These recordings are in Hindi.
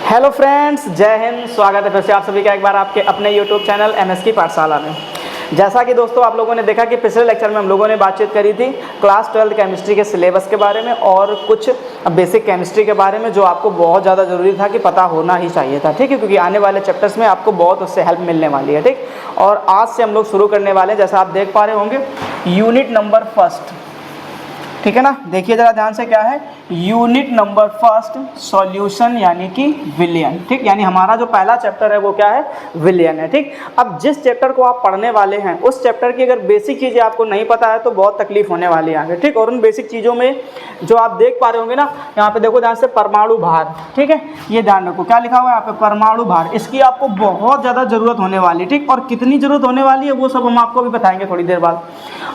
हेलो फ्रेंड्स, जय हिंद। स्वागत है फिर से आप सभी का एक बार आपके अपने यूट्यूब चैनल एमएस की पाठशाला में। जैसा कि दोस्तों आप लोगों ने देखा कि पिछले लेक्चर में हम लोगों ने बातचीत करी थी क्लास 12 केमिस्ट्री के सिलेबस के बारे में और कुछ बेसिक केमिस्ट्री के बारे में, जो आपको बहुत ज़्यादा ज़रूरी था कि पता होना ही चाहिए था। ठीक है, क्योंकि आने वाले चैप्टर्स में आपको बहुत उससे हेल्प मिलने वाली है। ठीक, और आज से हम लोग शुरू करने वाले हैं, जैसा आप देख पा रहे होंगे, यूनिट नंबर फर्स्ट। ठीक है ना, देखिए जरा ध्यान से, क्या है यूनिट नंबर फर्स्ट, सॉल्यूशन यानी कि विलयन। ठीक, यानी हमारा जो पहला चैप्टर है वो क्या है, विलयन है। ठीक, अब जिस चैप्टर को आप पढ़ने वाले हैं उस चैप्टर की अगर बेसिक चीज़ें आपको नहीं पता है तो बहुत तकलीफ होने वाली है आगे। ठीक, और उन बेसिक चीज़ों में जो आप देख पा रहे होंगे ना, यहाँ पे देखो ध्यान से, परमाणु भार। ठीक है, ये ध्यान रखो, क्या लिखा हुआ है यहाँ पे, परमाणु भार। इसकी आपको बहुत ज़्यादा जरूरत होने वाली है। ठीक, और कितनी जरूरत होने वाली है वो सब हम आपको भी बताएंगे थोड़ी देर बाद।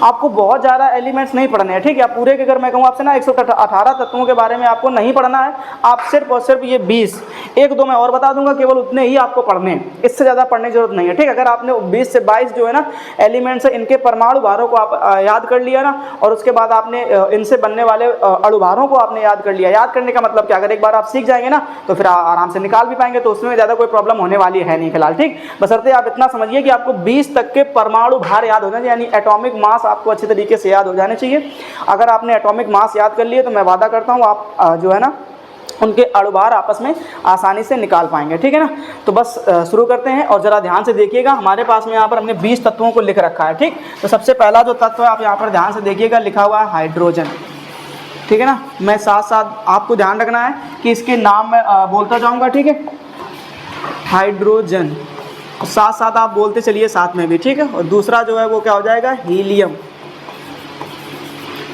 आपको बहुत ज़्यादा एलिमेंट्स नहीं पढ़ने हैं। ठीक है, पूरे के अगर मैं कहूँ आपसे ना 118 तत्वों के बारे में आपको नहीं पढ़ना है। आप सिर्फ और सिर्फ ये 20, एक दो मैं और बता दूंगा, केवल उतने ही आपको पढ़ने हैं, इससे ज़्यादा पढ़ने की जरूरत नहीं है। ठीक, अगर आपने 20 से 22 जो है ना एलिमेंट्स है, इनके परमाणु भारों को आप याद कर लिया ना, और उसके बाद आपने इनसे बनने वाले अणुभारों को आपने याद कर लिया। याद करने का मतलब क्या, अगर एक बार आप सीख जाएंगे ना तो फिर आराम से निकाल भी पाएंगे, तो उसमें ज़्यादा कोई प्रॉब्लम होने वाली है नहीं फिलहाल। ठीक, बशर्ते आप इतना समझिए कि आपको 20 तक के परमाणु भार याद हो जाए, यानी एटॉमिक मास आपको अच्छे तरीके से याद हो जाने चाहिए। अगर आपने एटॉमिक मास याद कर लिए तो मैं वादा करता हूँ आप जो है ना उनके अणुभार आपस में आसानी से निकाल पाएंगे। ठीक है ना, तो बस शुरू करते हैं। और ज़रा ध्यान से देखिएगा, हमारे पास में यहाँ पर हमने 20 तत्वों को लिख रखा है। ठीक, तो सबसे पहला जो तत्व है आप यहाँ पर ध्यान से देखिएगा, लिखा हुआ है हाइड्रोजन। ठीक है ना, मैं साथ साथ आपको ध्यान रखना है कि इसके नाम मैं बोलता जाऊँगा। ठीक है, हाइड्रोजन, साथ साथ आप बोलते चलिए साथ में भी। ठीक है, और दूसरा जो है वो क्या हो जाएगा, हीलियम।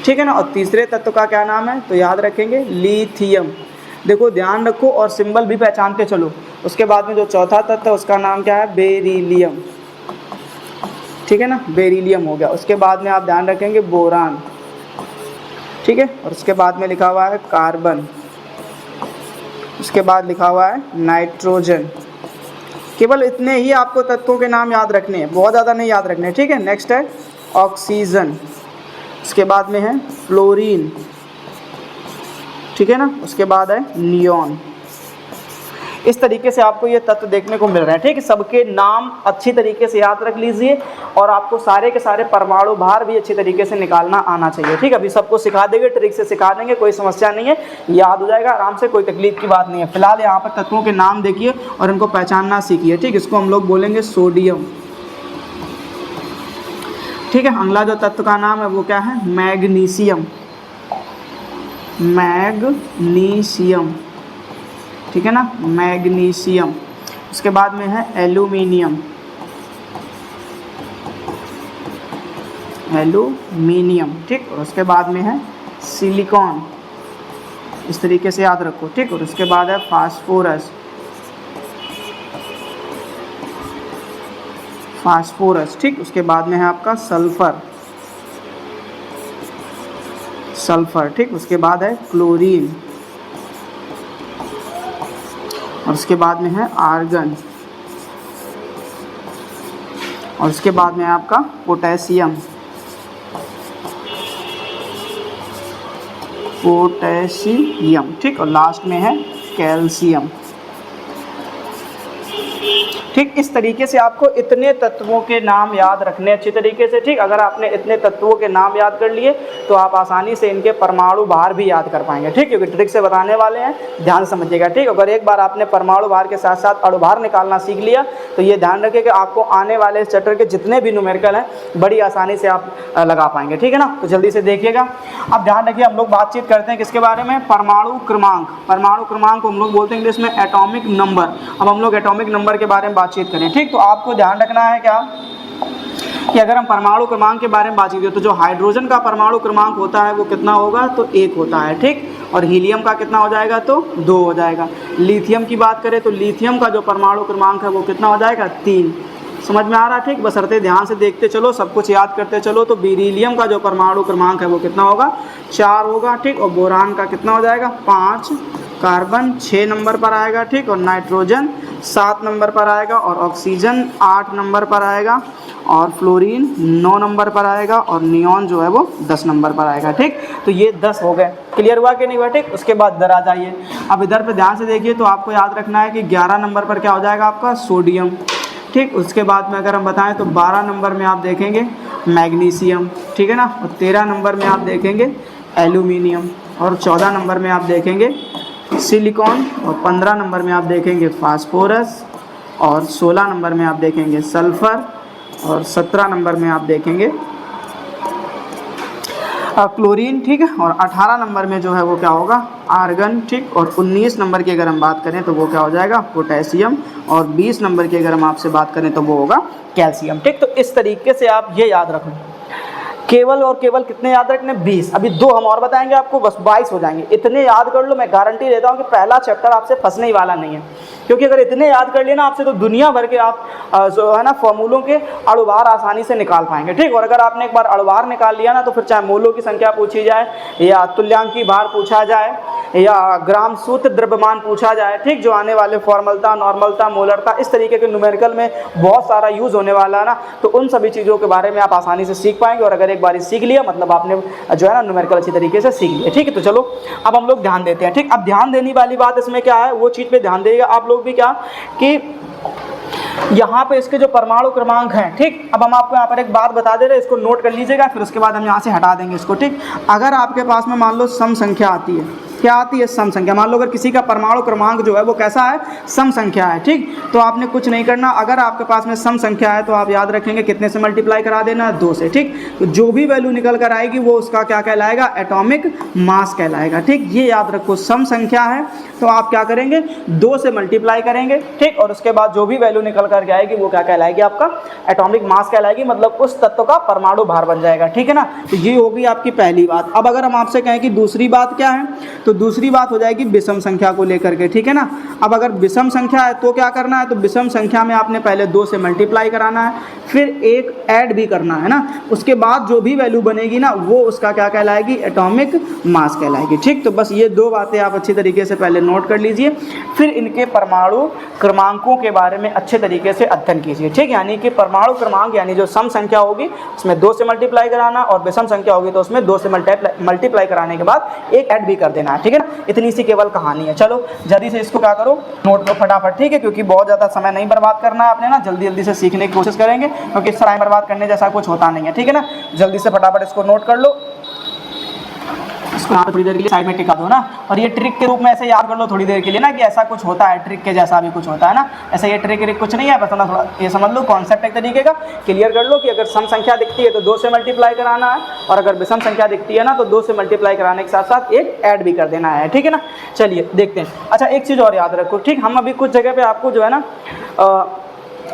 ठीक है ना, और तीसरे तत्व का क्या नाम है तो याद रखेंगे, लिथियम। देखो ध्यान रखो और सिंबल भी पहचानते चलो। उसके बाद में जो चौथा तत्व है उसका नाम क्या है, बेरिलियम। ठीक है ना, बेरिलियम हो गया। उसके बाद में आप ध्यान रखेंगे बोरान। ठीक है, और उसके बाद में लिखा हुआ है कार्बन। उसके बाद लिखा हुआ है नाइट्रोजन। केवल इतने ही आपको तत्वों के नाम याद रखने हैं, बहुत ज़्यादा नहीं याद रखने। ठीक है, नेक्स्ट है ऑक्सीजन। उसके बाद में है फ्लोरीन। ठीक है ना, उसके बाद है नियॉन। इस तरीके से आपको ये तत्व देखने को मिल रहे हैं। ठीक है, सबके नाम अच्छी तरीके से याद रख लीजिए और आपको सारे के सारे परमाणु भार भी अच्छी तरीके से निकालना आना चाहिए। ठीक है, अभी सबको सिखा देंगे, ट्रिक से सिखा देंगे, कोई समस्या नहीं है, याद हो जाएगा आराम से, कोई तकलीफ की बात नहीं है। फिलहाल यहाँ पर तत्वों के नाम देखिए और इनको पहचानना सीखिए। ठीक, इसको हम लोग बोलेंगे सोडियम। ठीक है, अगला जो तत्व का नाम है वो क्या है, मैग्नीशियम। मैग्नीशियम। ठीक है ना, मैग्नीशियम। उसके बाद में है एल्यूमिनियम। एल्यूमिनियम। ठीक, और उसके बाद में है सिलिकॉन। इस तरीके से याद रखो। ठीक, और उसके बाद है फास्फोरस। फास्फोरस। ठीक, उसके बाद में है आपका सल्फर। सल्फर। ठीक, उसके बाद है क्लोरीन और उसके बाद में है आर्गन और उसके बाद में है आपका पोटेशियम। पोटेशियम। ठीक, और लास्ट में है कैल्शियम। ठीक, इस तरीके से आपको इतने तत्वों के नाम याद रखने अच्छी तरीके से। ठीक, अगर आपने इतने तत्वों के नाम याद कर लिए तो आप आसानी से इनके परमाणु भार भी याद कर पाएंगे। ठीक, क्योंकि ट्रिक से बताने वाले हैं, ध्यान समझिएगा। ठीक, अगर एक बार आपने परमाणु भार के साथ साथ अणुभार निकालना सीख लिया तो ये ध्यान रखिए कि आपको आने वाले चैप्टर के जितने भी न्यूमेरिकल हैं बड़ी आसानी से आप लगा पाएंगे। ठीक है ना, तो जल्दी से देखिएगा। अब ध्यान रखिए, हम लोग बातचीत करते हैं किसके बारे में, परमाणु क्रमांक। परमाणु क्रमांक को हम लोग बोलते हैं इंग्लिश में एटॉमिक नंबर। अब हम लोग एटॉमिक नंबर के बारे में बातचीत करें। ठीक, तो आपको ध्यान रखना है क्या कि अगर हम परमाणु क्रमांक के बारे में बातचीत करें तो जो हाइड्रोजन का परमाणु क्रमांक होता है वो कितना होगा, तो 1 होता है। ठीक, और हीलियम का कितना हो जाएगा, तो 2 हो जाएगा। लिथियम की बात करें तो लिथियम का जो परमाणु क्रमांक है वो कितना हो जाएगा, 3। समझ में आ रहा है। ठीक, बशर्ते ध्यान से देखते चलो, सब कुछ याद करते चलो। तो बेरिलियम का जो परमाणु क्रमांक है वो कितना होगा, 4 होगा। ठीक, और बोरान का कितना हो जाएगा, 5। कार्बन 6 नंबर पर आएगा। ठीक, और नाइट्रोजन 7 नंबर पर आएगा, और ऑक्सीजन 8 नंबर पर आएगा, और फ्लोरीन 9 नंबर पर आएगा, और नियॉन जो है वो 10 नंबर पर आएगा। ठीक, तो ये 10 हो गए। क्लियर हुआ कि नहीं हुआ? ठीक, उसके बाद इधर आ जाइए। अब इधर पे ध्यान से देखिए, तो आपको याद रखना है कि 11 नंबर पर क्या हो जाएगा आपका? सोडियम। ठीक, उसके बाद में अगर हम बताएं तो 12 नंबर में आप देखेंगे मैग्नीशियम, ठीक है ना, और 13 नंबर में आप देखेंगे एल्यूमिनियम, और 14 नंबर में आप देखेंगे सिलिकॉन, और 15 नंबर में आप देखेंगे फास्फोरस, और 16 नंबर में आप देखेंगे सल्फ़र, और 17 नंबर में आप देखेंगे क्लोरीन। ठीक है, और 18 नंबर में जो है वो क्या होगा? आर्गन। ठीक, और 19 नंबर की अगर हम बात करें तो वो क्या हो जाएगा? पोटेशियम, और 20 नंबर की अगर हम आपसे बात करें तो वो होगा कैल्शियम। ठीक, तो इस तरीके से आप ये याद रखें। केवल और केवल कितने याद रखने? 20। अभी 2 हम और बताएंगे आपको, बस 22 हो जाएंगे। इतने याद कर लो, मैं गारंटी देता हूँ कि पहला चैप्टर आपसे फंसने ही वाला नहीं है, क्योंकि अगर इतने याद कर लिए ना आपसे, तो दुनिया भर के आप जो है ना फॉर्मूलों के अणुभार आसानी से निकाल पाएंगे। ठीक, और अगर आपने एक बार अणुभार निकाल लिया ना, तो फिर चाहे मोलों की संख्या पूछी जाए, या तुल्यांकी भार पूछा जाए, या ग्राम सूत्र द्रव्यमान पूछा जाए, ठीक, जो आने वाले फॉर्मलता, नॉर्मलता, मोलरता, इस तरीके के न्यूमेरिकल में बहुत सारा यूज़ होने वाला है ना, तो उन सभी चीज़ों के बारे में आप आसानी से सीख पाएंगे। और अगर एक बार सीख लिया, मतलब आपने जो है ना न्यूमेरिकल अच्छी तरीके से सीख लिया। ठीक है, तो चलो अब हम लोग ध्यान देते हैं। ठीक, अब ध्यान देने वाली बात इसमें क्या है, वो चीज़ पे ध्यान देगा आप लोग भी, क्या कि यहाँ पे इसके जो परमाणु क्रमांक हैं। ठीक, अब हम आपको यहाँ पर एक बात बता दे रहे हैं, इसको नोट कर लीजिएगा, फिर उसके बाद हम यहाँ से हटा देंगे इसको। ठीक, अगर आपके पास में मान लो सम संख्या आती है, क्या आती है? सम संख्या। मान लो अगर किसी का परमाणु क्रमांक जो है वो कैसा है? सम संख्या है। ठीक, तो आपने कुछ नहीं करना, अगर आपके पास में सम संख्या है तो आप याद रखेंगे कितने से मल्टीप्लाई करा देना? 2 से। ठीक, तो जो भी वैल्यू निकल कर आएगी वो उसका क्या कहलाएगा? एटॉमिक मास कहलाएगा। ठीक, ये याद रखो, सम संख्या है तो आप क्या करेंगे? 2 से मल्टीप्लाई करेंगे। ठीक, और उसके बाद जो भी वैल्यू निकल कर आएगी वो क्या कहलाएगी? आपका एटॉमिक मास कहलाएगी, मतलब उस तत्व का परमाणु भार बन जाएगा। ठीक है ना, तो ये होगी आपकी पहली बात। अब अगर हम आपसे कहें कि दूसरी बात क्या है, तो दूसरी बात हो जाएगी विषम संख्या को लेकर के। ठीक है ना, अब अगर विषम संख्या है तो क्या करना है? तो विषम संख्या में आपने पहले 2 से मल्टीप्लाई कराना है, फिर एक ऐड भी करना है ना, उसके बाद जो भी वैल्यू बनेगी ना वो उसका क्या कहलाएगी? एटॉमिक मास कहलाएगी। ठीक, तो बस ये 2 बातें आप अच्छी तरीके से पहले नोट कर लीजिए, फिर इनके परमाणु क्रमांकों के बारे में अच्छे तरीके से अध्ययन कीजिए। ठीक, यानी कि परमाणु क्रमांक यानी जो सम संख्या होगी उसमें 2 से मल्टीप्लाई कराना, और विषम संख्या होगी तो उसमें 2 से मल्टीप्लाई कराने के बाद एक ऐड भी कर देना है। ठीक है ना, इतनी सी केवल कहानी है। चलो जल्दी से इसको क्या करो? नोट करो फटाफट। ठीक है, क्योंकि बहुत ज़्यादा समय नहीं बर्बाद करना है आपने ना, जल्दी जल्दी से सीखने की कोशिश करेंगे, क्योंकि समय बर्बाद करने जैसा कुछ होता नहीं है। ठीक है ना, जल्दी से फटाफट इसको नोट कर लो, इसको यहाँ पे थोड़ी देर के लिए साइड में टिका दो ना, और ये ट्रिक के रूप में ऐसे याद कर लो थोड़ी देर के लिए ना, कि ऐसा कुछ होता है, ट्रिक के जैसा भी कुछ होता है ना, ऐसा ये ट्रिक कुछ नहीं है, बस थोड़ा ये समझ लो, कॉन्सेप्ट एक तरीके का क्लियर कर लो कि अगर सम संख्या दिखती है तो 2 से मल्टीप्लाई कराना है, और अगर विषम संख्या दिखती है ना तो 2 से मल्टीप्लाई कराने के साथ साथ एक ऐड भी कर देना है। ठीक है ना, चलिए देखते हैं। अच्छा, एक चीज़ और याद रखो। ठीक, हम अभी कुछ जगह पे आपको जो है ना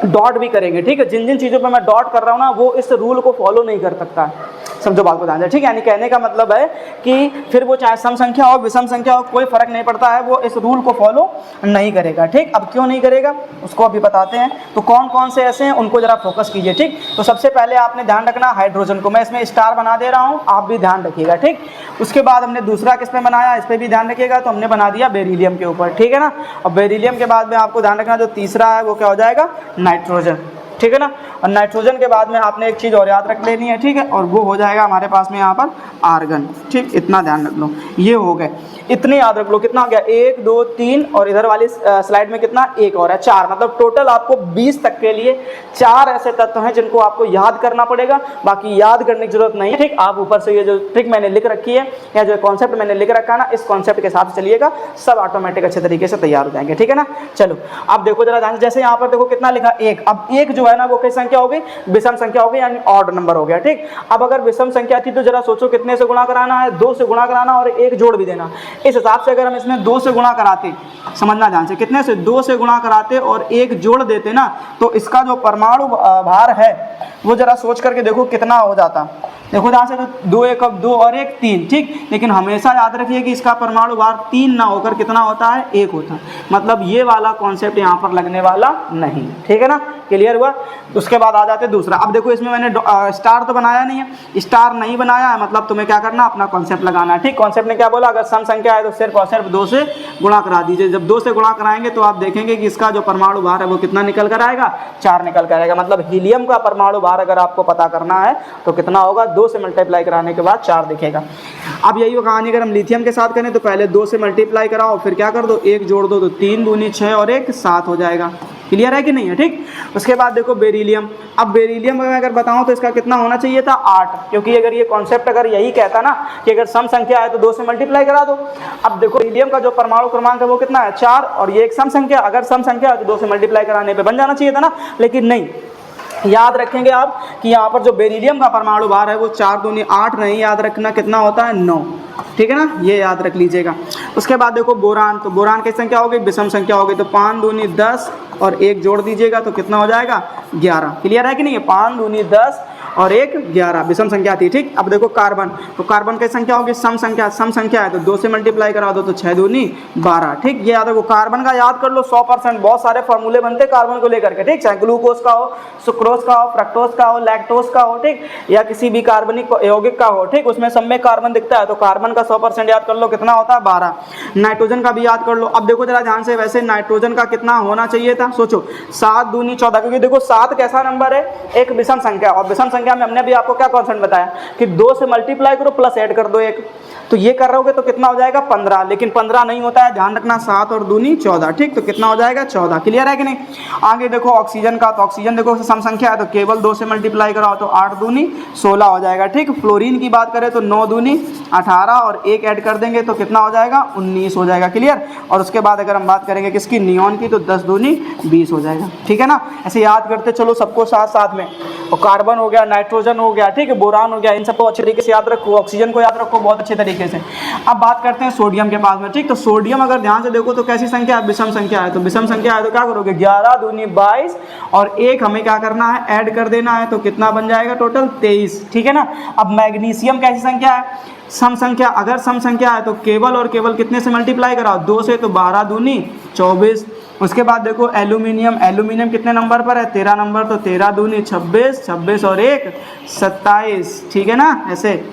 डॉट भी करेंगे। ठीक है, जिन जिन चीज़ों पे मैं डॉट कर रहा हूँ ना वो इस रूल को फॉलो नहीं कर सकता, समझो बात को ध्यान से। ठीक, यानी कहने का मतलब है कि फिर वो चाहे सम संख्या हो विषम संख्या हो, कोई फर्क नहीं पड़ता है, वो इस रूल को फॉलो नहीं करेगा। ठीक, अब क्यों नहीं करेगा उसको अभी बताते हैं। तो कौन कौन से ऐसे हैं उनको जरा फोकस कीजिए। ठीक, तो सबसे पहले आपने ध्यान रखना हाइड्रोजन को, मैं इसमें स्टार बना दे रहा हूँ, आप भी ध्यान रखिएगा। ठीक, उसके बाद हमने दूसरा किस पे बनाया, इस पर भी ध्यान रखिएगा, तो हमने बना दिया बेरिलियम के ऊपर। ठीक है ना, और बेरिलियम के बाद में आपको ध्यान रखना जो तीसरा है वो क्या हो जाएगा? नाइट्रोजन। ठीक है ना, और नाइट्रोजन के बाद में आपने एक चीज़ और याद रख लेनी है। ठीक है, और वो हो जाएगा हमारे पास में यहाँ पर आर्गन। ठीक, इतना ध्यान रख लो, ये हो गए, इतने याद रख लो। कितना हो गया? 1 2 3, और इधर वाली स्लाइड में कितना? 1 और है, 4। मतलब टोटल आपको 20 तक के लिए 4 ऐसे तत्व हैं जिनको आपको याद करना पड़ेगा, बाकी याद करने की जरूरत नहीं है। ठीक, आप ऊपर से ये जो ट्रिक मैंने लिख रखी है या जो कॉन्सेप्ट मैंने लिख रखा है ना, इस कॉन्सेप्ट के हिसाब से चलिएगा, सब ऑटोमेटिक अच्छे तरीके से तैयार हो जाएंगे। ठीक है ना, चलो आप देखो जरा ध्यान से, जैसे यहाँ पर देखो कितना लिखा? 1। अब 1 जो है ना वो किस संख्या हो गई? विषम संख्या हो गई, यानी ऑड नंबर हो गया। ठीक, अब अगर विषम संख्या थी तो जरा सोचो कितने से गुणा कराना है? 2 से गुणा कराना और 1 जोड़ भी देना। इस हिसाब से अगर हम इसमें 2 से गुणा कराते, समझना ध्यान से, कितने से? 2 से गुणा कराते और 1 जोड़ देते ना, तो इसका जो परमाणु भार है वो जरा सोच करके देखो कितना हो जाता। देखो ध्यान से, तो 2 1 2 और 1 3। ठीक, लेकिन हमेशा याद रखिए कि इसका परमाणु भार 3 ना होकर कितना होता है? 1 होता है। मतलब ये वाला कॉन्सेप्ट यहाँ पर लगने वाला नहीं। ठीक है ना, क्लियर हुआ? उसके बाद आ जाते दूसरा। अब देखो इसमें मैंने स्टार तो बनाया नहीं है, स्टार नहीं बनाया है, मतलब तुम्हें क्या करना, अपना कॉन्सेप्ट लगाना है। ठीक, कॉन्सेप्ट ने क्या बोला, अगर सम संख्या है तो सिर्फ और सिर्फ 2 से गुणा करा दीजिए। जब 2 से गुणा कराएंगे तो आप देखेंगे कि इसका जो परमाणु भार है वो कितना निकल कर आएगा, 4 निकल कर आएगा। मतलब हीलियम का परमाणु भार अगर आपको पता करना है तो कितना होगा, 2 से मल्टीप्लाई कराने के बाद 4 दिखेगा। अब यही वो कहानी अगर हम लिथियम के साथ करें तो पहले 2 से मल्टीप्लाई कराओ, फिर क्या कर दो, 1 जोड़ दो, तो 3 दूनी 6 और 1 7 हो जाएगा। क्लियर है कि नहीं है? ठीक, उसके बाद देखो बेरिलियम। अब बेरिलियम में अगर बताऊं तो इसका कितना होना चाहिए था, 8, क्योंकि अगर ये कॉन्सेप्ट अगर यही कहता ना कि अगर सम संख्या है तो 2 से मल्टीप्लाई करा दो। अब देखो बेरिलियम का जो परमाणु क्रमांक है वो कितना है, 4, और ये एक सम संख्या, अगर सम संख्या है तो 2 से मल्टीप्लाई कराने पे बन जाना चाहिए था ना, लेकिन नहीं। याद रखेंगे आप कि यहाँ पर जो बेरिलियम का परमाणु भार है वो 4 दूनी 8 नहीं, याद रखना कितना होता है, 9। ठीक है ना, ये याद रख लीजिएगा। उसके बाद देखो बोरान, तो बोरान की संख्या होगी, विषम संख्या होगी, तो 5 दूनी 10 और 1 जोड़ दीजिएगा तो कितना हो जाएगा, 11। क्लियर है कि नहीं है, 5 दूनी 10 और 1 11 विषम संख्या थी। ठीक, अब देखो कार्बन, तो कार्बन की संख्या होगी सम संख्या है तो 2 से मल्टीप्लाई करा दो तो 6 दूनी 12। ठीक, ये याद रखो, कार्बन का याद कर लो 100%, बहुत सारे फॉर्मूले बनते हैं कार्बन को लेकर के। ठीक, चाहे ग्लूकोज का हो, सुक्रोज का हो, फ्रक्टोज का हो, लैक्टोज का हो, ठीक, या किसी भी कार्बनिक यौगिक का हो, ठीक, उसमें सब में कार्बन दिखता है, तो कार्बन का 100% याद कर लो, कितना होता है, 12। नाइट्रोजन का भी याद कर लो। अब देखो जरा ध्यान से, वैसे नाइट्रोजन का कितना होना चाहिए था, सोचो, 7 दूनी 14, क्योंकि देखो 7 कैसा नंबर है, एक विषम संख्या, और विषम संख्या में हमने भी आपको क्या कॉन्सेप्ट बताया कि 2 से मल्टीप्लाई करो प्लस ऐड कर दो 1, तो ये कर रहोगे तो कितना हो जाएगा, 15, लेकिन 15 नहीं होता है, ध्यान रखना, 7 और दूनी 14। ठीक, तो कितना हो जाएगा, 14। क्लियर है कि नहीं? आगे देखो ऑक्सीजन का, तो ऑक्सीजन देखो सम संख्या है तो केवल 2 से मल्टीप्लाई कराओ तो 8 दूनी 16 हो जाएगा। ठीक, फ्लोरीन की बात करें तो 9 दूनी 18 और 1 ऐड कर देंगे तो कितना हो जाएगा, 19 हो जाएगा। क्लियर, और उसके बाद अगर हम बात करेंगे किसकी, नियॉन की, तो 10 दूनी 20 हो जाएगा। ठीक है ना, ऐसे याद करते चलो सबको साथ साथ में। और कार्बन हो गया, नाइट्रोजन हो गया, ठीक है, बोरान हो गया, इन सबको अच्छे तरीके से याद रखो, ऑक्सीजन को याद रखो बहुत अच्छे तरीके से। अब बात करते हैं सोडियम के पास में। ठीक, तो सोडियम अगर ध्यान से देखो तो कैसी संख्या है, विषम संख्या है, तो विषम संख्या है तो क्या करोगे, 11 दूनी 22 और 1 हमें क्या करना है, ऐड कर देना है, तो कितना बन जाएगा, टोटल 23। ठीक है ना। अब मैग्नीशियम कैसी संख्या है, सम संख्या, अगर सम संख्या है तो केवल और केवल कितने से मल्टीप्लाई कराओ, 2 से, तो 12 दूनी 24। उसके बाद देखो एल्यूमिनियम, एल्यूमिनियम कितने नंबर पर है, 13 नंबर, तो 13 दूनी 26, 26 और 1 27। ठीक है ना, ऐसे।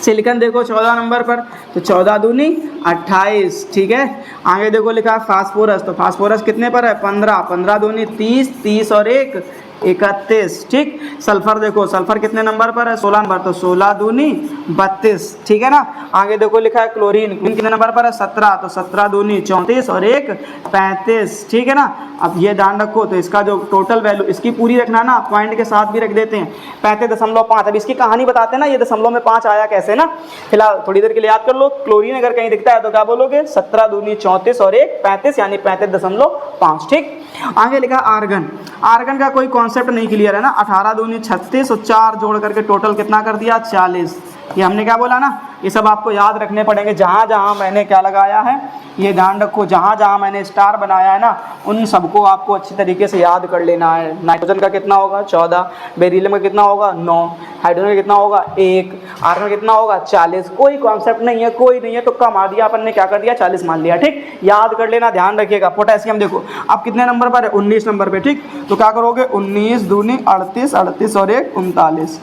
सिलिकॉन देखो 14 नंबर पर, तो 14 दूनी 28। ठीक है, आगे देखो लिखा है फास्फोरस, तो फास्फोरस कितने पर है, 15, 15 दूनी 30, 30 और 1 31। ठीक, सल्फर देखो, सल्फर कितने नंबर पर है, 16 नंबर, तो 16 दूनी 32। ठीक है ना। आगे देखो लिखा है क्लोरीन, कितने नंबर पर है, 17, तो 17 दूनी 34 और 1 35। ठीक है ना। अब ये ध्यान रखो, तो इसका जो टोटल वैल्यू, इसकी पूरी रखना ना, पॉइंट के साथ भी रख देते हैं, 35.5। अब इसकी कहानी बताते हैं ना, ये दशमलव में 5 आया कैसे ना, फिलहाल थोड़ी देर के लिए याद कर लो। क्लोरीन अगर कहीं दिखता है तो क्या बोलोगे, 17 दूनी 34 और 1 35, यानी 35.5। ठीक, आगे लिखा आर्गन, आर्गन का कोई कॉन्सेप्ट नहीं क्लियर है ना, 18 दूनी 36 और 4 जोड़ करके टोटल कितना कर दिया, 40। ये हमने क्या बोला ना, ये सब आपको याद रखने पड़ेंगे, जहाँ जहाँ मैंने क्या लगाया है ये ध्यान रखो, जहाँ जहाँ मैंने स्टार बनाया है ना उन सबको आपको अच्छी तरीके से याद कर लेना है। नाइट्रोजन का कितना होगा, 14, बेरिलियम का कितना होगा, 9, हाइड्रोजन का कितना होगा, 1, आर्गन का कितना होगा, 40। कोई कॉन्सेप्ट नहीं है, कोई नहीं है, तुक्का मार दिया अपन ने, क्या कर दिया, 40 मान लिया। ठीक, याद कर लेना, ध्यान रखिएगा। पोटेशियम देखो अब कितने नंबर पर है, 19 नंबर पर। ठीक, तो क्या करोगे, 19 दूनी 38, 38 और 1 39।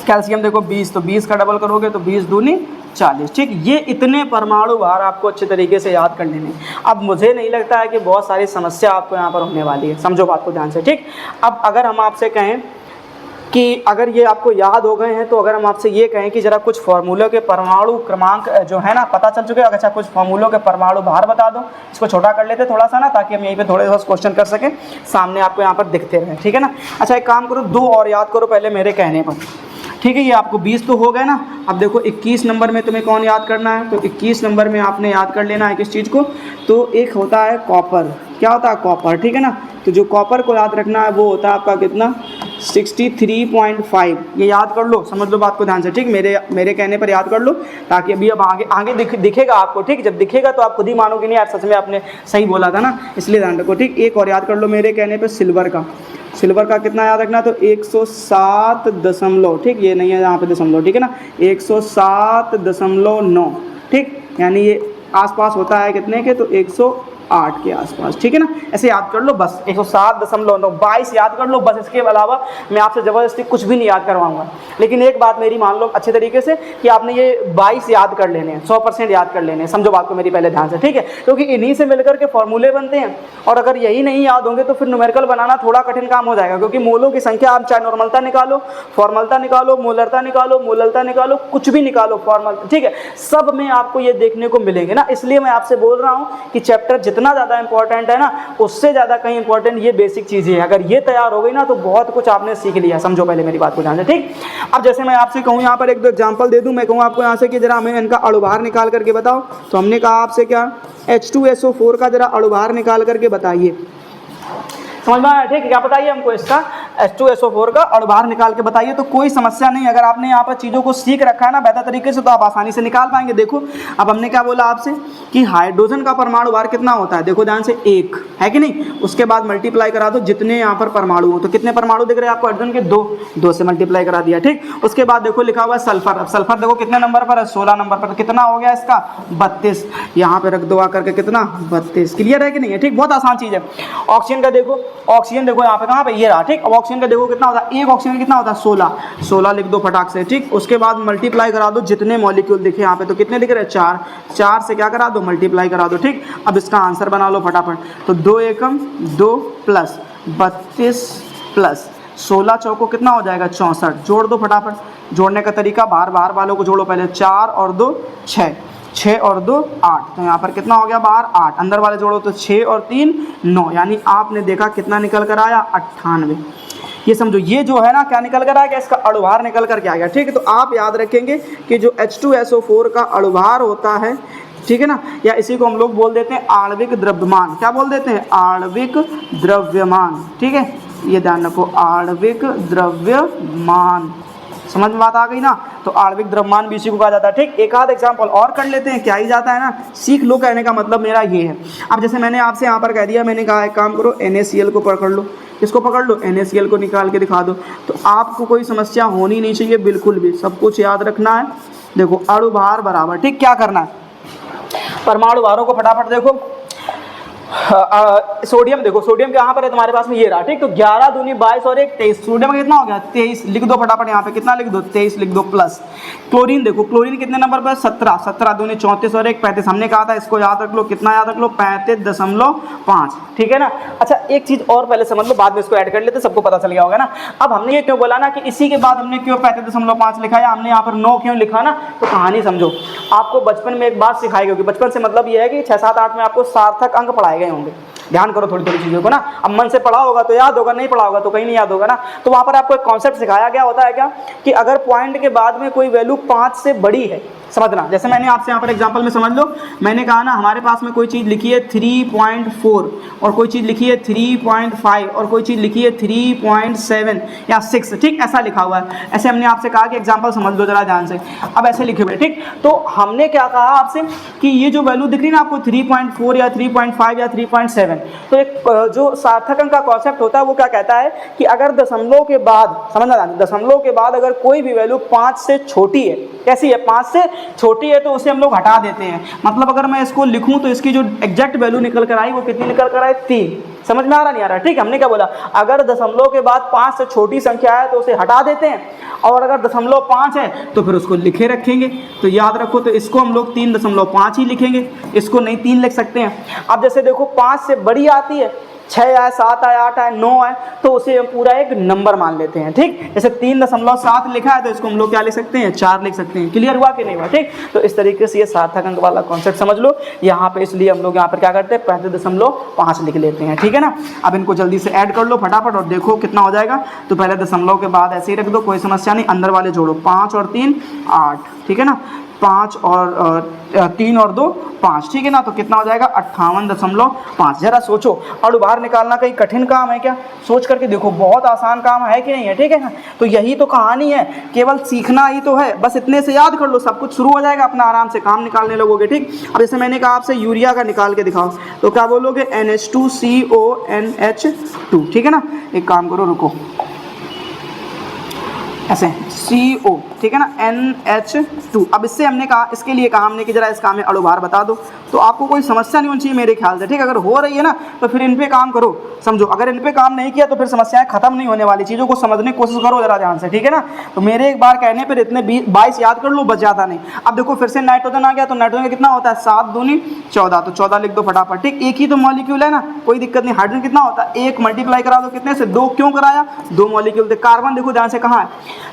कैल्शियम देखो 20, तो 20 का डबल करोगे तो 20 दूनी 40। ठीक, ये इतने परमाणु भार आपको अच्छे तरीके से याद कर लेने। अब मुझे नहीं लगता है कि बहुत सारी समस्या आपको यहाँ पर होने वाली है, समझो बात को ध्यान से। ठीक, अब अगर हम आपसे कहें कि अगर ये आपको याद हो गए हैं, तो अगर हम आपसे ये कहें कि ज़रा कुछ फार्मूलों के परमाणु क्रमांक जो है ना पता चल चुके हैं, अच्छा कुछ फार्मूलों के परमाणु भार बता दो। इसको छोटा कर लेते थोड़ा सा ना, ताकि हम यहीं पे थोड़े बहुत क्वेश्चन कर सकें, सामने आपको यहाँ पर दिखते रहें। ठीक है ना। अच्छा एक काम करो, 2 और याद करो पहले मेरे कहने पर। ठीक है, ये आपको 20 तो हो गए ना। अब देखो 21 नंबर में तुम्हें कौन याद करना है, तो 21 नंबर में आपने याद कर लेना है किस चीज़ को, तो एक होता है कॉपर। क्या होता है, कॉपर। ठीक है ना। तो जो कॉपर को याद रखना है वो होता है आपका कितना, 63.5। ये याद कर लो, समझ लो बात को ध्यान से। ठीक, मेरे कहने पर याद कर लो, ताकि अभी अब आगे दिखेगा आपको। ठीक, जब दिखेगा तो आप खुद ही मानोगे नहीं यार सच में आपने सही बोला था ना, इसलिए ध्यान रखो। ठीक, एक और याद कर लो मेरे कहने पर, सिल्वर का। सिल्वर का कितना याद रखना, तो 107 दशमलव, ठीक, ये नहीं है यहाँ पे दशमलव, ठीक है ना, 107.9। ठीक, यानी ये आसपास होता है कितने के, तो 108 8 के आसपास, ठीक है ना। ऐसे याद कर लो बस, 107.922 याद कर लो बस, इसके अलावा मैं आपसे ज़बरदस्ती कुछ भी नहीं याद करवाऊंगा। लेकिन एक बात मेरी मान लो अच्छे तरीके से कि आपने ये 22 याद कर लेने हैं, 100% याद कर लेने हैं, समझो बात को मेरी पहले ध्यान से, ठीक है। क्योंकि इन्हीं से मिलकर के फॉर्मूले बनते हैं, और अगर यही नहीं याद होंगे तो फिर न्यूमेरिकल बनाना थोड़ा कठिन काम हो जाएगा। क्योंकि मोलों की संख्या, आप चाहे नॉर्मलता निकालो, फॉर्मलता निकालो, मोलरता निकालो, मोललता निकालो, कुछ भी निकालो फॉर्मल, ठीक है, सब में आपको ये देखने को मिलेंगे ना। इसलिए मैं आपसे बोल रहा हूँ कि चैप्टर जितना ज़्यादा इंपॉर्टेंट है ना, उससे ज़्यादा कहीं इंपॉर्टेंट ये बेसिक चीज़ें है। अगर ये तैयार हो गई ना तो बहुत कुछ आपने सीख लिया, समझो पहले मेरी बात को ध्यान से, ठीक। अब जैसे मैं आपसे कहूँ यहाँ पर एक दो एग्जाम्पल दे दूँ, मैं कहूँ आपको यहाँ से कि जरा हमें इनका अणुभार निकाल करके बताओ। तो हमने कहा आपसे क्या, H2SO4 का जरा अणुभार निकाल करके बताइए। समझ में आया, ठीक है। क्या बताइए हमको, इसका H2SO4 का अणुभार निकाल के बताइए। तो कोई समस्या नहीं, अगर आपने यहाँ पर चीज़ों को सीख रखा है ना बेहतर तरीके से तो आप आसानी से निकाल पाएंगे। देखो अब हमने क्या बोला आपसे कि हाइड्रोजन का परमाणु भार कितना होता है, देखो ध्यान से 1 है कि नहीं। उसके बाद मल्टीप्लाई करा दो जितने यहाँ पर परमाणु हो, तो कितने परमाणु दिख रहे हैं आपको हाइड्रोजन के, 2 से मल्टीप्लाई करा दिया, ठीक। उसके बाद देखो लिखा हुआ है सल्फर। अब सल्फर देखो कितने नंबर पर है, 16 नंबर पर। तो कितना हो गया इसका, 32। यहाँ पे रख दो आकर के, कितना, 32। क्लियर है कि नहीं है, ठीक। बहुत आसान चीज़ है। ऑक्सीजन का देखो, ऑक्सीजन देखो यहाँ पे कहाँ पे, ये रहा, ठीक। अब ऑक्सीजन का देखो कितना होता है, एक ऑक्सीजन कितना होता है, 16 लिख दो फटाक से, ठीक। उसके बाद मल्टीप्लाई करा दो जितने मॉलिक्यूल दिखे यहाँ पे, तो कितने दिख रहे हैं, 4 से क्या करा दो, मल्टीप्लाई करा दो, ठीक। अब इसका आंसर बना लो फटाफट। तो 2 एकम 2 प्लस 32 प्लस 16 चौको कितना हो जाएगा, 64। जोड़ दो फटाफट। जोड़ने का तरीका, बाहर वालों को जोड़ो पहले, 4 और 2 6, 6 और 2 8। तो यहाँ पर कितना हो गया बाहर, 8। अंदर वाले जोड़ो तो 6 और 3 9, यानी आपने देखा कितना निकल कर आया, 98। ये समझो, ये जो है ना क्या निकल कर आया, इसका अणुभार निकल कर के आ गया, ठीक है। तो आप याद रखेंगे कि जो H2SO4 का अणुभार होता है, ठीक है ना, या इसी को हम लोग बोल देते हैं आणविक द्रव्यमान। क्या बोल देते हैं, आणविक द्रव्यमान, ठीक है। ये ध्यान रखो, आणविक द्रव्यमान, समझ में बात आ गई ना। तो आणविक द्रव्यमान भी इसी को कहा जाता है, ठीक। एक आध एग्जाम्पल और कर लेते हैं, क्या ही जाता है ना, सीख लो, कहने का मतलब मेरा ये है। अब जैसे मैंने आपसे यहाँ पर कह दिया, मैंने कहा एक काम करो, NaCl को पकड़ लो। इसको पकड़ लो, NaCl को निकाल के दिखा दो। तो आपको कोई समस्या होनी नहीं चाहिए बिल्कुल भी, सब कुछ याद रखना है। देखो अणुभार बराबर, ठीक, क्या करना है, परमाणु भारों को फटाफट देखो। सोडियम देखो, सोडियम यहाँ पर है तुम्हारे पास में, ये रहा, ठीक। तो 11 दूनी 22 और 1 23। सोडियम का कितना हो गया, 23। लिख दो फटाफट यहाँ पे, कितना लिख दो, 23 लिख दो प्लस। क्लोरीन देखो, क्लोरीन कितने नंबर पर, 17। 17 दूनी 34 और 1 35। हमने कहा था इसको याद रख लो, कितना याद रख लो, 35.5, ठीक है ना। अच्छा एक चीज़ और पहले समझ लो, बाद में इसको ऐड कर लेते, सबको पता चल गया होगा ना। अब हमने ये क्यों बोला ना कि इसी के बाद हमने क्यों 35.5 लिखा है, हमने यहाँ पर 9 क्यों लिखा ना, तो कहानी समझो। आपको बचपन में एक बात सिखाई गई, बचपन से मतलब ये है कि 6 7 8 में आपको सार्थक अंक पढ़ाए गए होंगे। ध्यान करो थोड़ी थोड़ी चीज़ों को ना, अब मन से पढ़ा होगा तो याद होगा, नहीं पढ़ा होगा तो कहीं नहीं याद होगा ना। तो वहाँ पर आपको एक कॉन्सेप्ट सिखाया गया होता है क्या, कि अगर पॉइंट के बाद में कोई वैल्यू 5 से बड़ी है, समझना। जैसे मैंने आपसे यहाँ पर एग्जांपल में समझ लो, मैंने कहा ना हमारे पास में कोई चीज़ लिखी है 3.4 और कोई चीज़ लिखी है 3.5 और कोई चीज़ लिखी है 3.7 या 6, ठीक, ऐसा लिखा हुआ है। ऐसे हमने आपसे कहा कि एग्जांपल समझ लो जरा ध्यान से। अब ऐसे लिखे हुए, ठीक। तो हमने क्या कहा आपसे कि ये जो वैल्यू दिख रही है ना आपको 3.4 या 3.5 या 3.7, तो एक जो सार्थक अंक का कॉन्सेप्ट होता है वो क्या कहता है कि अगर दशमलव के बाद, समझना, दशमलव के बाद अगर कोई भी वैल्यू 5 से छोटी है, कैसी है, 5 से छोटी है, तो उसे हम लोग हटा देते हैं। मतलब अगर मैं इसको लिखूं तो इसकी जो एग्जैक्ट वैल्यू निकल कर आई वो कितनी निकल कर आई, 3। समझ में आ रहा नहीं आ रहा, ठीक। हमने क्या बोला, अगर दशमलव के बाद 5 से छोटी संख्या है तो उसे हटा देते हैं, और अगर 0.5 है तो फिर उसको लिखे रखेंगे। तो याद रखो, तो इसको हम लोग 3.5 ही लिखेंगे, इसको नहीं 3 लिख सकते हैं। अब जैसे देखो 5 से बड़ी आती है, 6 आए, 7 आए, 8 आए, 9 आए, तो उसे हम पूरा एक नंबर मान लेते हैं, ठीक। जैसे 3.7 लिखा है तो इसको हम लोग क्या लिख सकते हैं, 4 लिख सकते हैं। क्लियर हुआ कि नहीं हुआ, ठीक। तो इस तरीके से ये सार्थक अंक वाला कॉन्सेप्ट समझ लो यहाँ पे, इसलिए हम लोग यहाँ पर क्या करते हैं, 35.5 लिख लेते हैं, ठीक है ना। अब इनको जल्दी से ऐड कर लो फटाफट और देखो कितना हो जाएगा। तो पहले दशमलव के बाद ऐसे ही रख दो, कोई समस्या नहीं। अंदर वाले जोड़ो, 5 और 3 8, ठीक है ना। 5 और 3 और 2 5, ठीक है ना। तो कितना हो जाएगा, 58.5। जरा सोचो, अणुभार निकालना कहीं कठिन काम है क्या, सोच करके देखो, बहुत आसान काम है कि नहीं है, ठीक है ना। तो यही तो कहानी है, केवल सीखना ही तो है, बस इतने से याद कर लो, सब कुछ शुरू हो जाएगा, अपना आराम से काम निकालने लगोगे, ठीक। अब जैसे मैंने कहा आपसे यूरिया का निकाल के दिखाओ, तो क्या बोलोगे, NH2CONH2, ठीक है ना। एक काम करो, रुको, ऐसे CO, ठीक है ना, NH2। अब इससे हमने कहा, इसके लिए कहा हमने कि जरा इसका हमें अणुभार बता दो। तो आपको कोई समस्या नहीं होनी चाहिए मेरे ख्याल से, ठीक है। अगर हो रही है ना तो फिर इन पे काम करो, समझो। अगर इन पे काम नहीं किया तो फिर समस्याएं खत्म नहीं होने वाली, चीज़ों को समझने की कोशिश करो जरा ध्यान से, ठीक है ना। तो मेरे एक बार कहने पर इतने 22 याद कर लो, बस ज़्यादा नहीं। अब देखो फिर से नाइट्रोजन आ गया, तो नाइट्रोजन का कितना होता है 7 दूनी 14, तो 14 लिख दो फटाफट, ठीक। एक ही तो मॉलिक्यूल है ना, कोई दिक्कत नहीं। हाइड्रोजन कितना होता है 1 मल्टीप्लाई करा दो कितने से 2, क्यों कराया 2 मॉलिक्यूल थे। कार्बन देखो ध्यान से कहाँ है,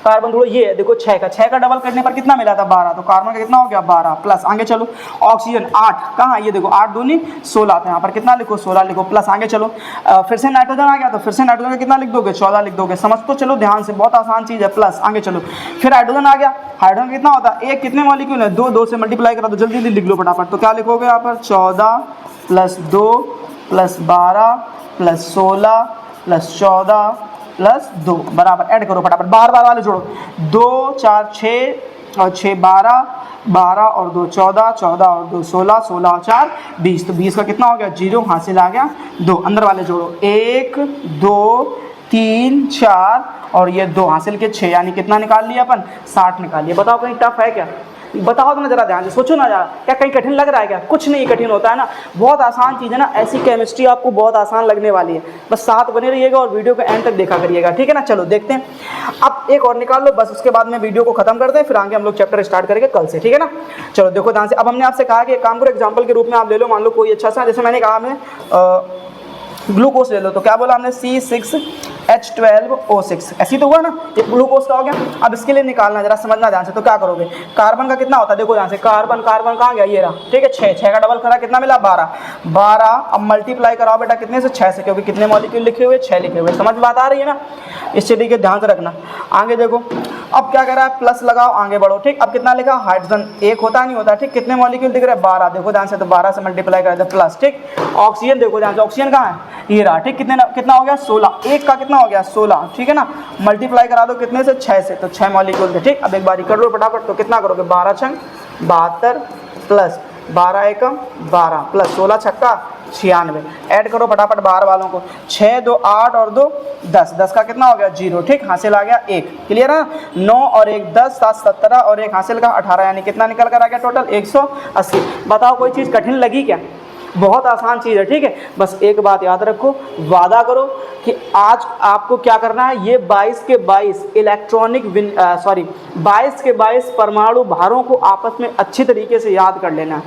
कार्बन थोड़ा ये है देखो 6 का डबल करने पर कितना मिला था 12, तो कार्बन का कितना हो गया 12 प्लस, आगे चलो। ऑक्सीजन 8 कहाँ, ये देखो 8 दूनी 16, तो यहाँ पर कितना लिखो 16 लिखो प्लस, आगे चलो। फिर से नाइट्रोजन आ गया, तो फिर से नाइट्रोजन का कितना लिख दोगे 14 लिख दोगे, समझ तो चलो ध्यान से, बहुत आसान चीज़ है, प्लस, आगे चलो। फिर हाइड्रोजन आ गया, हाइड्रोजन कितना होता है एक, कितने मॉलिक्यूल है 2 से मल्टीप्लाई करा दो, जल्दी लिख लो फटाफट। तो क्या लिखोगे यहाँ पर 14 plus 2 plus 12 plus 16 plus 14 plus 2 बराबर, ऐड करो फटाफट, बार वाले जोड़ो, 2 4 6 और 6 12, 12 और 2 14, 14 और 2 16, 16 और 4 20, तो 20 का कितना हो गया 0, हासिल आ गया 2। अंदर वाले जोड़ो 1 2 3 4 और ये 2 हासिल के 6, यानी कितना निकाल लिया अपन 60 निकाल लिया। बताओ कहीं टफ है क्या, बताओ तो ना जरा ध्यान से, सोचो ना यार, क्या कहीं कठिन लग रहा है क्या, कुछ नहीं कठिन होता है ना, बहुत आसान चीज़ है ना। ऐसी केमिस्ट्री आपको बहुत आसान लगने वाली है, बस साथ बने रहिएगा और वीडियो को एंड तक देखा करिएगा, ठीक है ना। चलो देखते हैं, अब एक और निकाल लो बस, उसके बाद में वीडियो को खत्म करते हैं, फिर आगे हम लोग चैप्टर स्टार्ट करेंगे कल से, ठीक है ना। चलो देखो ध्यान से, अब हमने आपसे कहा कि एक काम करो, एग्जाम्पल के रूप में आप ले लो, मान लो कोई अच्छा सा, जैसे मैंने कहा हमें ग्लूकोज ले लो, तो क्या बोला हमने C6H12O6, ऐसी तो हुआ ना, ये ग्लूकोज का हो गया। अब इसके लिए निकालना, जरा समझना ध्यान से, तो क्या करोगे, कार्बन का कितना होता है देखो ध्यान से, कार्बन कहाँ गया, ये रहा, ठीक है 6 का डबल करा कितना मिला 12, अब मल्टीप्लाई कराओ बेटा कितने से 6 से, क्योंकि कितने मॉलिक्यूल लिखे हुए 6 लिखे हुए, समझ बात आ रही है ना, इस चीज़ के ध्यान से रखना। आगे देखो, अब क्या कर रहा है प्लस लगाओ, आगे बढ़ो, ठीक। अब कितना लिखा, हाइड्रोजन एक होता नहीं होता, ठीक, कितने मॉलिक्यूल दिख रहे हैं 12, देखो ध्यान से, तो 12 से मल्टीप्लाई कर दे प्लस, ठीक। ऑक्सीजन देखो ध्यान से, ऑक्सीजन कहाँ है, ये रहा, ठीक, कितना हो गया 16, एक का कितना हो गया 16, ठीक है ना, मल्टीप्लाई करा दो कितने से 6 से, तो 6 मॉलिक्यूल थे, ठीक। अब एक बार कर लो फटाफट, तो कितना करोगे 12 छंग 72 प्लस 12 एकम 12 प्लस 16 छक्का 96, ऐड करो फटाफट बाहर वालों को, 6 2 8 और 2 10, 10 का कितना हो गया 0, ठीक, हासिल आ गया 1, क्लियर है। 9 और 1 10, 7 17 और 1 हासिल का 18, यानी कितना निकल कर आ गया टोटल 180। बताओ कोई चीज़ कठिन लगी क्या, बहुत आसान चीज़ है, ठीक है। बस एक बात याद रखो, वादा करो कि आज आपको क्या करना है, ये 22 के 22 इलेक्ट्रॉनिक 22 के 22 परमाणु भारों को आपस में अच्छी तरीके से याद कर लेना है।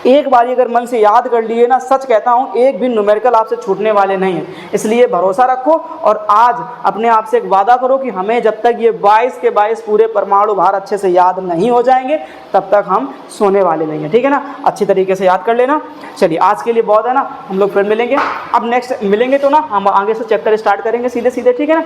एक बारी अगर मन से याद कर लिए ना, सच कहता हूँ एक भी न्यूमेरिकल आपसे छूटने वाले नहीं है, इसलिए भरोसा रखो और आज अपने आप से एक वादा करो कि हमें जब तक ये 22 के 22 पूरे परमाणु भार अच्छे से याद नहीं हो जाएंगे तब तक हम सोने वाले नहीं हैं, ठीक है ना। अच्छी तरीके से याद कर लेना। चलिए आज के लिए बहुत है ना, हम लोग फिर मिलेंगे, अब नेक्स्ट मिलेंगे तो ना हम आगे से चैप्टर स्टार्ट करेंगे सीधे सीधे, ठीक है ना।